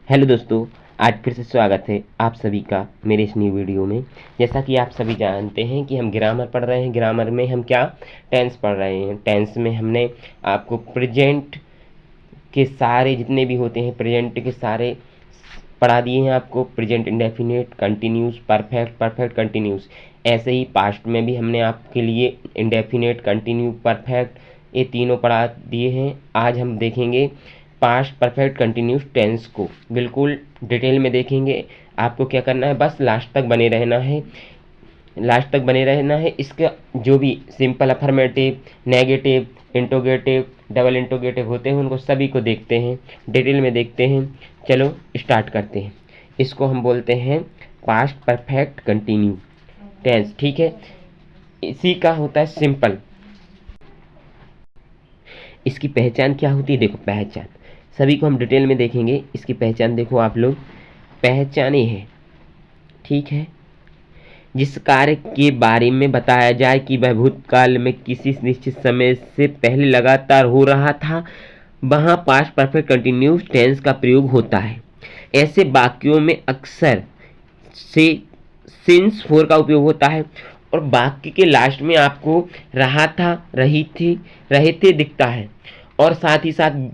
Hello दोस्तों, आज फिर से स्वागत है आप सभी का मेरे इस न्यू वीडियो में। जैसा कि आप सभी जानते हैं कि हम ग्रामर पढ़ रहे हैं। ग्रामर में हम क्या टेंस पढ़ रहे हैं। टेंस में हमने आपको प्रेजेंट के सारे जितने भी होते हैं प्रेजेंट के सारे पढ़ा दिए हैं आपको। Present indefinite, continuous, perfect, perfect continuous. ऐसे ही पास्ट में भी हमने आपके लिए इंडेफिनिट, कंटिन्यू, परफेक्ट ये तीनों पढ़ा दिए हैं। आज हम देखेंगे पास्ट परफेक्ट कंटिन्यूस टेंस को बिल्कुल डिटेल में देखेंगे। आपको क्या करना है, बस लास्ट तक बने रहना है। लास्ट तक बने रहना है। इसका जो भी simple affirmative, negative, interrogative, double interrogative होते हैं उनको सभी को देखते हैं, डिटेल में देखते हैं। चलो स्टार्ट करते हैं। इसको हम बोलते हैं पास्ट परफेक्ट कंटिन्यू टेंस, ठीक है। इसी का होता है सिंपल। इसकी पहचान क्या होती है, देखो पहचान सभी को हम डिटेल में देखेंगे। इसकी पहचान देखो आप लोग, पहचाने है, ठीक है। जिस कार्य के बारे में बताया जाए कि वह भूतकाल में किसी निश्चित समय से पहले लगातार हो रहा था, वहाँ पास्ट परफेक्ट कंटिन्यूस टेंस का प्रयोग होता है। ऐसे वाक्यों में अक्सर से सिंस फोर का उपयोग होता है और वाक्य के लास्ट में आपको रहा था, रही थी, रहे थे दिखता है। और साथ ही साथ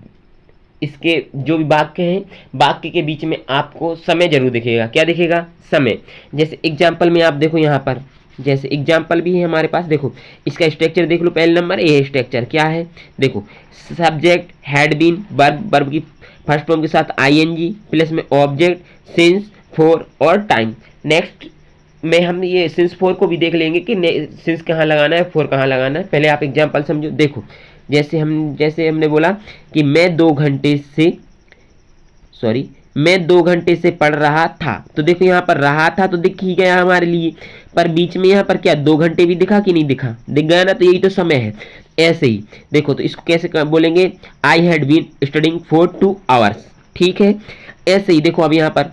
इसके जो भी वाक्य हैं, वाक्य के बीच में आपको समय जरूर दिखेगा। क्या दिखेगा, समय। जैसे एग्जाम्पल में आप देखो यहाँ पर, जैसे एग्जाम्पल भी है हमारे पास। देखो इसका स्ट्रक्चर देख लो। पहले नंबर ये स्ट्रक्चर क्या है, देखो subject had been, verb, verb की फर्स्ट फॉर्म के साथ आईएनजी प्लस में ऑब्जेक्ट, सिंस, फोर और टाइम। नेक्स्ट में हम ये सिंस फोर को भी देख लेंगे कि सिंस कहाँ लगाना है, फोर कहाँ लगाना है। पहले आप एग्जाम्पल समझो। देखो जैसे हमने बोला कि मैं 2 घंटे से पढ़ रहा था। तो देखो यहाँ पर रहा था तो दिख ही गया हमारे लिए, पर बीच में यहाँ पर क्या 2 घंटे भी दिखा कि नहीं दिखा, दिख गया ना। तो यही तो समय है। ऐसे ही देखो, तो इसको कैसे बोलेंगे, I had been studying for 2 hours, ठीक है। ऐसे ही देखो अब यहाँ पर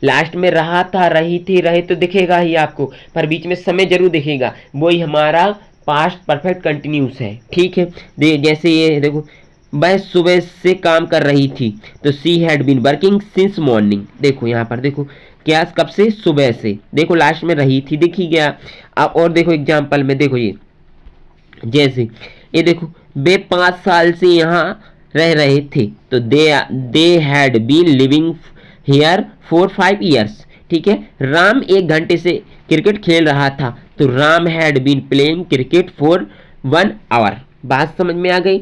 लास्ट में रहा था, रही थी, रहे तो दिखेगा ही आपको, पर बीच में समय जरूर दिखेगा। वही हमारा पास्ट परफेक्ट कंटिन्यूस है, ठीक है। जैसे ये देखो, वह सुबह से काम कर रही थी, तो she had been working since morning. देखो यहाँ पर देखो क्या, कब से, सुबह से। देखो लास्ट में रही थी दिख ही गया। अब और देखो एग्जाम्पल में देखो ये, जैसे ये देखो, वे 5 साल से यहाँ रह रहे थे, तो they had been living here for 5 years, ठीक है। राम 1 घंटे से क्रिकेट खेल रहा था, तो Ram had been playing cricket for 1 hour। बात समझ में आ गई।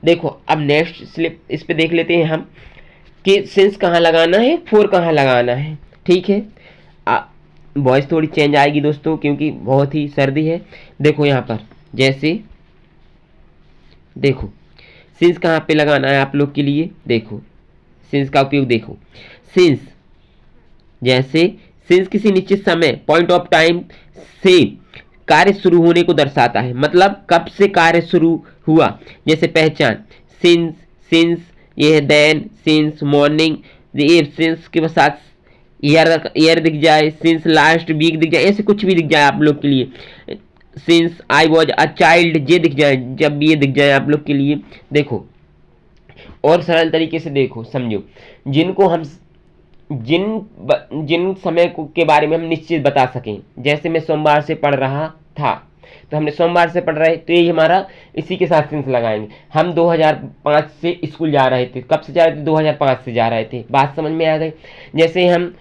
देखो अब नेक्स्ट स्लिप इस पे देख लेते हैं हम कि सिंस कहाँ लगाना है, फोर कहाँ लगाना है, ठीक है। वॉइस थोड़ी चेंज आएगी दोस्तों क्योंकि बहुत ही सर्दी है। देखो यहाँ पर जैसे देखो सिंस कहाँ पे लगाना है आप लोग के लिए। देखो सिंस का उपयोग देखो, सिंस जैसे सिंस किसी निश्चित समय, पॉइंट ऑफ टाइम से कार्य शुरू होने को दर्शाता है। मतलब कब से कार्य शुरू हुआ। जैसे पहचान, सिंस, सिंस ये है, देन, सिंस, मॉर्निंग, ये सिंस के साथ ईयर दिख जाए, सिंस लास्ट वीक दिख जाए, ऐसे कुछ भी दिख जाए आप लोग के लिए। Since I was a child ये दिख जाए, जब ये दिख जाए आप लोग के लिए। देखो और सरल तरीके से देखो समझो, जिनको हम जिन समय के बारे में हम निश्चित बता सकें। जैसे मैं सोमवार से पढ़ रहा था, तो हमने सोमवार से पढ़ रहे, तो ये हमारा इसी के साथ सिंस लगाएंगे। हम 2005 से स्कूल जा रहे थे, कब से जा रहे थे, 2005 से जा रहे थे। बात समझ में आ गई। जैसे हम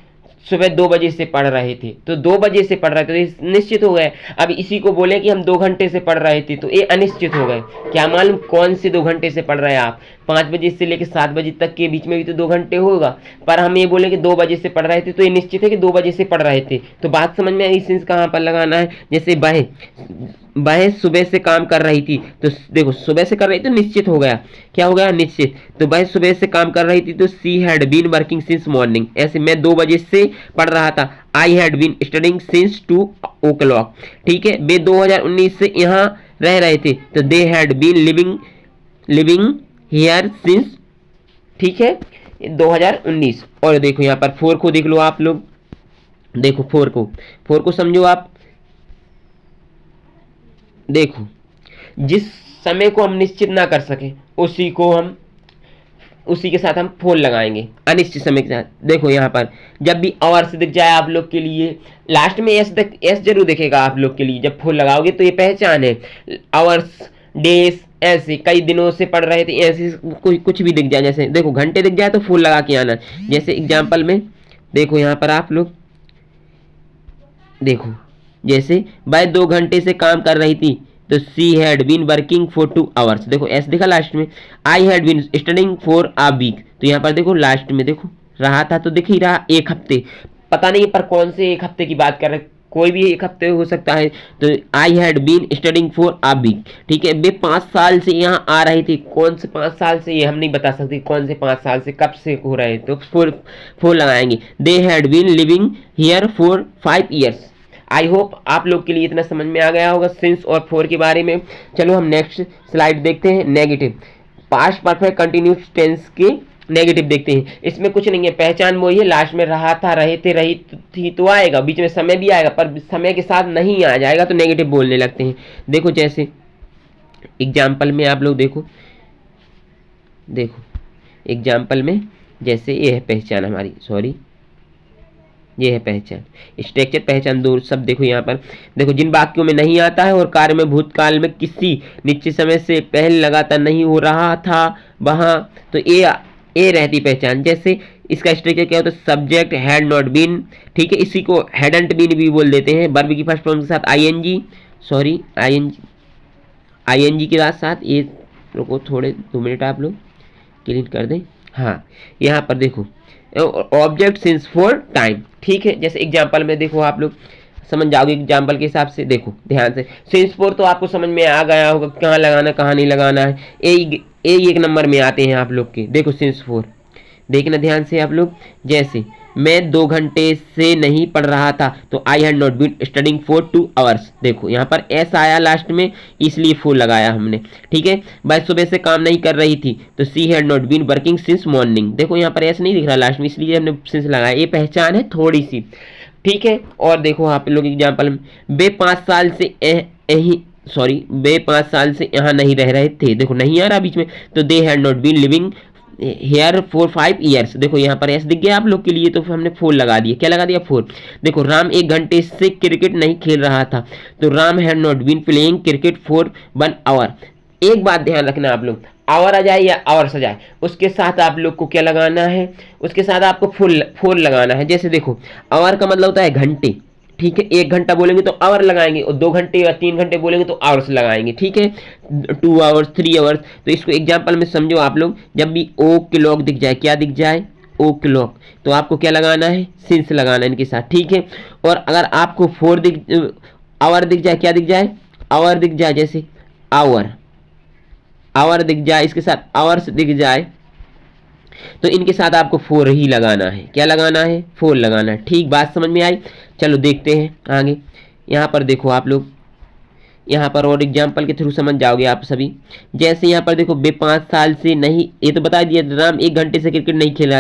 सुबह 2 बजे से पढ़ रहे थे, तो 2 बजे से पढ़ रहे थे तो निश्चित हो गए। अब इसी को बोले कि हम 2 घंटे से पढ़ रहे थे, तो ये अनिश्चित हो गए। क्या मालूम कौन से 2 घंटे से पढ़ रहे हैं आप। 5 बजे से लेकर 7 बजे तक के बीच में भी तो 2 घंटे होगा, पर हम ये बोले कि 2 बजे से पढ़ रहे थे, तो ये निश्चित है कि 2 बजे से पढ़ रहे थे। तो बात समझ में आई। सिंस कहाँ पर लगाना है। जैसे वह सुबह से काम कर रही थी, तो देखो सुबह से कर रही थी तो निश्चित हो गया। क्या हो गया, निश्चित। तो वह सुबह से काम कर रही थी, तो she had been working since morning. ऐसे मैं 2 बजे से पढ़ रहा था, I had been studying since 2 o'clock, ठीक है। वे 2019 से यहाँ रह रहे थे, तो they had been living here since, ठीक है, 2019। और देखो यहाँ पर फोर को देख लो आप लोग। देखो फोर को समझो आप। देखो जिस समय को हम निश्चित ना कर सके उसी को हम उसी के साथ हम फोर लगाएंगे अनिश्चित समय के साथ। देखो यहाँ पर जब भी आवर्स दिख जाए आप लोग के लिए, लास्ट में एस जरूर दिखेगा आप लोग के लिए जब फोर लगाओगे, तो ये पहचान है। आवर्स, डेज, ऐसे कई दिनों से पढ़ रहे थे, ऐसे कोई कुछ भी दिख जाए, जैसे देखो घंटे दिख जाए तो फुल लगा के आना। जैसे एग्जाम्पल में देखो यहाँ पर आप लोग देखो, जैसे वह 2 घंटे से काम कर रही थी, तो she had been working for 2 hours. देखो एस दिखा लास्ट में। I had been studying for a week, तो यहाँ पर देखो लास्ट में देखो रहा था तो दिख ही रहा 1 हफ्ते। पता नहीं पर कौन से 1 हफ्ते की बात कर रहे, कोई भी 1 हफ्ते हो सकता है। तो I had been studying for a week, ठीक है। वे 5 साल से यहाँ आ रही थी, कौन से 5 साल से ये हम नहीं बता सकते, कौन से 5 साल से कब से हो रहे, तो फोर लगाएंगे। They had been living here for 5 years. I hope आप लोग के लिए इतना समझ में आ गया होगा सिंस और फोर के बारे में। चलो हम नेक्स्ट स्लाइड देखते हैं, negative past perfect continuous tense के नेगेटिव देखते हैं। इसमें कुछ नहीं है, पहचान वही है, लास्ट में रहा था, रहे थे, रही थी तो आएगा, बीच में समय भी आएगा, पर समय के साथ नहीं आ जाएगा तो नेगेटिव बोलने लगते हैं। देखो जैसे एग्जाम्पल में आप लोग देखो एग्जाम्पल में जैसे ये है पहचान हमारी, सॉरी ये है पहचान, स्ट्रक्चर पहचान दो सब। देखो यहाँ पर देखो, जिन वाक्यों में नहीं आता है और कार्य में भूतकाल में किसी निश्चित समय से पहले लगातार नहीं हो रहा था वहाँ, तो ए रहती पहचान। जैसे इसका स्ट्रक्चर क्या होता है, सब्जेक्ट हैड नॉट बीन, ठीक है, इसी को हैडंट बीन भी बोल देते हैं। वर्ब की फर्स्ट फॉर्म के साथ आईएनजी, सॉरी आईएनजी के साथ ये, रुको थोड़े 2 मिनट आप लोग क्लीन कर दें। हाँ यहाँ पर देखो ऑब्जेक्ट सिंस फॉर टाइम, ठीक है। जैसे एग्जाम्पल में देखो आप लोग समझ जाओगे एग्जाम्पल के हिसाब से, देखो ध्यान से। सिंस फॉर तो आपको समझ में आ गया होगा कहाँ लगाना कहाँ नहीं लगाना है, ए 1 नंबर में आते हैं आप लोग के। देखो सिंस फॉर देखना ध्यान से आप लोग, जैसे मैं 2 घंटे से नहीं पढ़ रहा था, तो I had not been studying for 2 hours. देखो यहाँ पर एस आया लास्ट में, इसलिए फोर लगाया हमने, ठीक है। वह सुबह से काम नहीं कर रही थी, तो she had not been working since morning. देखो यहाँ पर एस नहीं दिख रहा लास्ट में, इसलिए हमने सिंस लगाया। ये पहचान है थोड़ी सी, ठीक है। और देखो आप लोग एग्जाम्पल में, वे 5 साल से यहाँ नहीं रह रहे थे, देखो नहीं आ रहा बीच में, तो they had not been living here for 5 years. देखो यहाँ पर एस दिख गया आप लोग के लिए, तो हमने फोर लगा दिया। क्या लगा दिया, फोर। देखो राम 1 घंटे से क्रिकेट नहीं खेल रहा था, तो Ram had not been playing cricket for 1 hour. एक बात ध्यान रखना आप लोग, आवर आ जाए या आवर्स आ जाए, उसके साथ आप लोग को क्या लगाना है, उसके साथ आपको फोर लगाना है। जैसे देखो आवर का मतलब होता है घंटे, ठीक है। 1 घंटा बोलेंगे तो आवर लगाएंगे, और 2 घंटे या 3 घंटे बोलेंगे तो आवर्स लगाएंगे, ठीक है। 2 आवर्स 3 आवर्स। तो इसको एग्जाम्पल में समझो आप लोग, जब भी ओ क्लॉक दिख जाए, क्या दिख जाए, ओ क्लॉक, तो आपको क्या लगाना है, सिंस लगाना है इनके साथ, ठीक है। और अगर आपको आवर दिख जाए, क्या दिख जाए, आवर दिख जाए, जैसे आवर दिख जाए, इसके साथ आवर्स दिख जाए, तो इनके साथ आपको फोर ही लगाना है। क्या लगाना है, फोर लगाना है। ठीक, बात समझ में आई। चलो देखते हैं आगे। यहाँ पर देखो आप लोग, यहाँ पर और एग्जाम्पल के थ्रू समझ जाओगे आप सभी। जैसे यहाँ पर देखो, वे 5 साल से नहीं, ये तो बता दिया राम 1 घंटे से क्रिकेट नहीं खेला,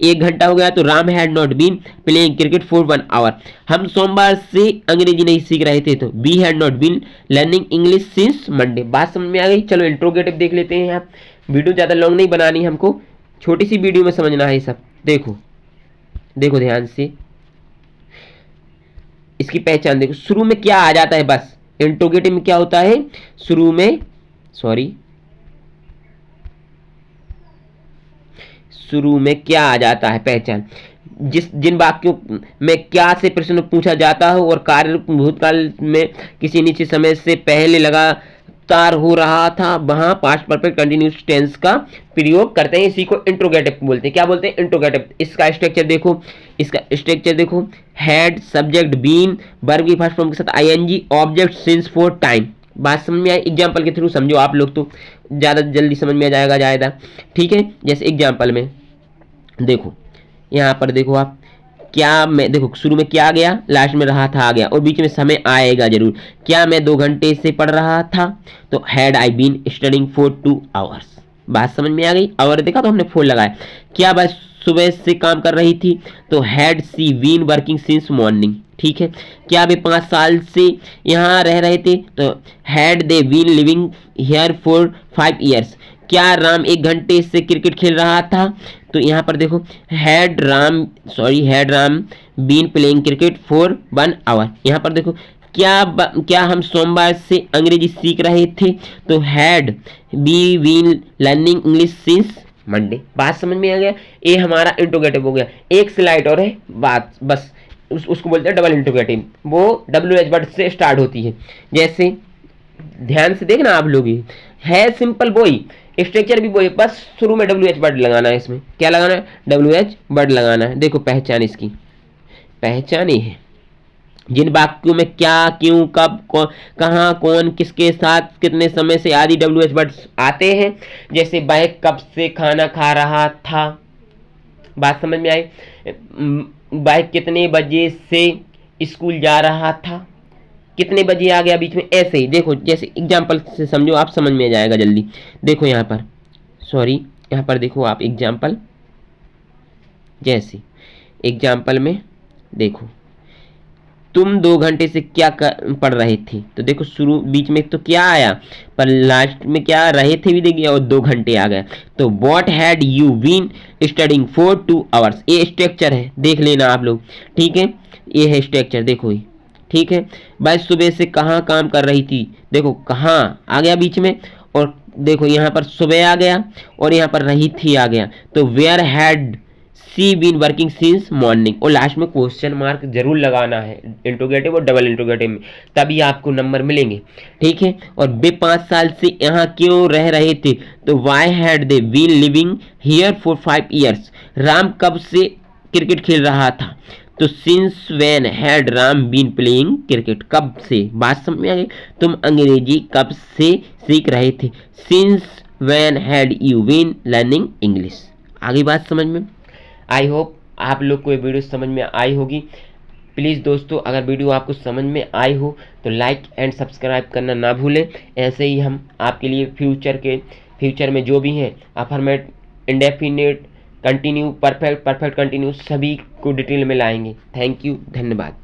1 घंटा हो गया, तो Ram had not been playing cricket for 1 hour. हम सोमवार से अंग्रेजी नहीं सीख रहे थे, तो we had not been learning English since Monday. बात समझ में आ गई। चलो इंट्रोगेटिव देख लेते हैं। आप वीडियो ज़्यादा लॉन्ग नहीं बनानी, हमको छोटी सी वीडियो में समझना है सब। देखो ध्यान से, इसकी पहचान देखो। शुरू में क्या आ जाता है, बस इंट्रोगेटिव में क्या होता है, शुरू में क्या आ जाता है, पहचान। जिन वाक्यों में क्या से प्रश्न पूछा जाता है और कार्य भूतकाल में किसी निश्चित समय से पहले लगातार हो रहा था, वहां पास्ट परफेक्ट कंटिन्यूस टेंस का प्रयोग करते हैं। इसी को इंट्रोगेटिव बोलते हैं। क्या बोलते हैं, इंट्रोगेटिव। इसका स्ट्रक्चर देखो, हैड, सब्जेक्ट बीन, वर्ब की फर्स्ट फॉर्म के साथ ING, object since for time. बात समझ में आई। एग्जाम्पल के थ्रू समझो आप लोग, तो ज़्यादा जल्दी समझ में आ जाएगा, ठीक है। जैसे एग्जाम्पल में देखो, यहाँ पर देखो आप, क्या मैं, देखो शुरू में क्या आ गया, लास्ट में रहा था आ गया, और बीच में समय आएगा जरूर। क्या मैं 2 घंटे से पढ़ रहा था, तो had I been studying for 2 hours. बात समझ में आ गई। आवर देखा तो हमने 4 लगाया। क्या वह सुबह से काम कर रही थी, तो had she been working since morning, ठीक है। क्या वे 5 साल से यहाँ रह रहे थे, तो had they been living here for 5 years. क्या राम 1 घंटे से क्रिकेट खेल रहा था? तो यहाँ पर देखो had Ram been playing cricket for 1 hour. यहाँ पर देखो क्या हम सोमवार से अंग्रेजी सीख रहे थे? तो had we been learning English since Monday. बात समझ में आ गया? ये हमारा इंट्रोगेटिव हो गया। एक स्लाइड और है बात, बस उसको बोलते हैं डबल इंट्रोगेटिव। वो WH वर्ड से स्टार्ट होती है। जैसे ध्यान से देखना आप लोग, है सिंपल वही, स्ट्रक्चर भी वही, बस शुरू में WH वर्ड लगाना है। इसमें क्या लगाना है? WH वर्ड लगाना है। देखो पहचान, इसकी पहचान ये है जिन वाक्यों में क्या, क्यों, कब, कहाँ, कौन, किसके साथ, कितने समय से आदि WH वर्ड्स आते हैं। जैसे वह कब से खाना खा रहा था। बात समझ में आई? वह कितने बजे से स्कूल जा रहा था। कितने बजे आ गया बीच में, ऐसे ही। देखो जैसे एग्जाम्पल से समझो, आप समझ में आ जाएगा जल्दी। देखो यहाँ पर देखो आप एग्जाम्पल, जैसे एग्जाम्पल में देखो तुम 2 घंटे से क्या पढ़ रहे थे। तो देखो शुरू बीच में तो क्या आया, पर लास्ट में क्या रहे थे भी देखिए, और 2 घंटे आ गया। तो what had you been studying for 2 hours. ये स्ट्रक्चर है, देख लेना आप लोग, ठीक है। ये है स्ट्रक्चर, देखो ये, ठीक है। वह सुबह से कहाँ काम कर रही थी। देखो कहाँ आ गया बीच में, और देखो यहाँ पर सुबह आ गया और यहाँ पर रही थी आ गया। तो where had she been working since morning. और लास्ट में क्वेश्चन मार्क जरूर लगाना है इंट्रोगेटिव और डबल इंट्रोगेटिव में, तभी आपको नंबर मिलेंगे, ठीक है। और वे 5 साल से यहाँ क्यों रह रहे थे। तो why had they been living here for 5 years. Ram कब से क्रिकेट खेल रहा था। तो since when had Ram been playing cricket. कब से, बात समझ में आ गई? तुम अंग्रेजी कब से सीख रहे थे। Since when had you been learning English. आगे बात समझ में? आई होप आप लोग को ये वीडियो समझ में आई होगी। प्लीज़ दोस्तों, अगर वीडियो आपको समझ में आई हो तो लाइक एंड सब्सक्राइब करना ना भूलें। ऐसे ही हम आपके लिए फ्यूचर में जो भी हैं अफर्मेट, इंडेफिनिट, कंटिन्यू, परफेक्ट कंटिन्यू सभी को डिटेल में लाएंगे। थैंक यू, धन्यवाद।